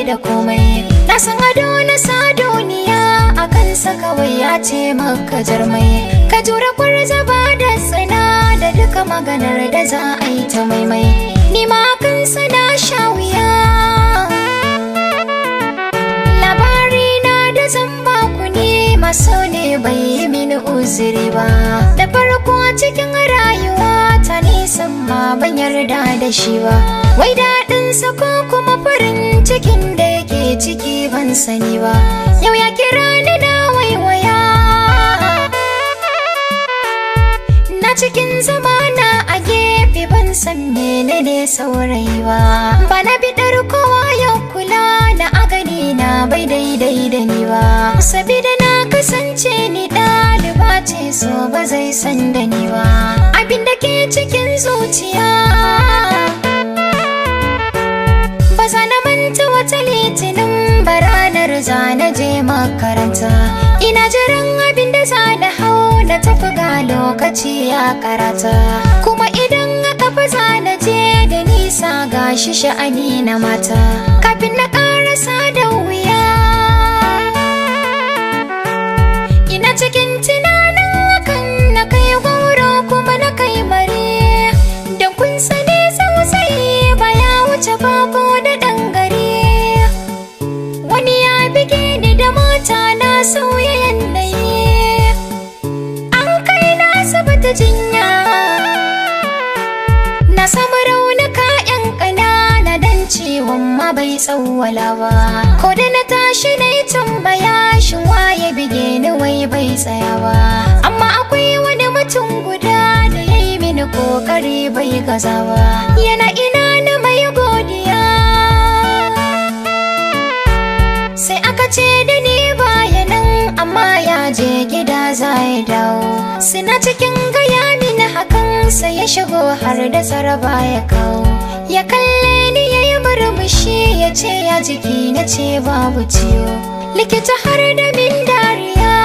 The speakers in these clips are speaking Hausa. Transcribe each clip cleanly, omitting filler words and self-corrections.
da komai. Na san ado na sa duniya a kansa kawai ya ce maka jarmai. Ka jura kwarzaba da tsina da duka maganar da za a yi ta maimai. Ni ma kansa na sha wuya. Labari na da zan baku ne maso ne bai yi mini uzuri ba. Da farko cikin rayuwa ta nisan ma ban yarda da shi ba. Wai daɗinsa ko kuma farin cikin da yake ciki ban sani ba. Yau ya kira ni na waiwaya, na cikin zamana a gefe ban san menene saurayi ba. Ba na biɗar kowa yau kula na a gani na bai daidai da ni ba. Sabida na kasance ni ɗaliba ce so ba zai san da ni ba. Abin da ke cikin zuciya ba za na manta wata litinin ba, ranar za na je makaranta. Ina jiran abin da za na hau na tafi ga lokaci ya karata. Kuma idan aka fa za na je da nisa gashi sha'ani na mata. Kafin na karasa da wuya ina cikin tunanin hakan na kai goro kuma na kai mare. Don kun sani sosai ba ya wuce bako da ɗan gari. Wani ya bige ni da mota na sauya yanayi, an kai na asibiti jinya. Na samu raunuka 'yan ƙanana dan ciwon ma bai tsawwala ba. Ko da na tashi na yi tambaya shin waye bige ni wai bai tsaya ba. Amma akwai wani mutum guda da ya yi mini kokari bai gaza ba. Yana ina na mai godiya. Sai aka ce da ni baya nan amma ya je gida za ya dawo. Suna cikin gaya mini hakan sai ya shigo har da saraba ya kawo. Ya kalle ni ya yi murmushi ya ce ya jiki na ce babu ciwo. Likita har da min dariya.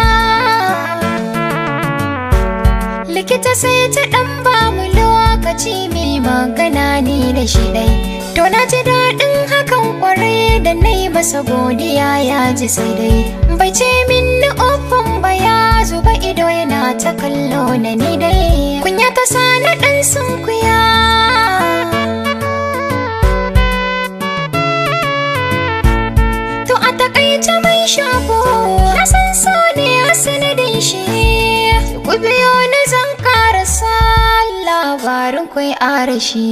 Likita sai ta ɗan ba mu lokaci mai magana ni da shi ɗai. To na ji daɗin hakan kwarai da na yi masa godiya ya ji sai dai. Bai ce min na ofan ba ya zuba ido yana ta kallo na ni dai. Kunya ta sa na ɗan sunkuya. To a takaice mai shago na san so ne a sanadin shi. Ku biyo ni zan karasa labarin kwai arashi.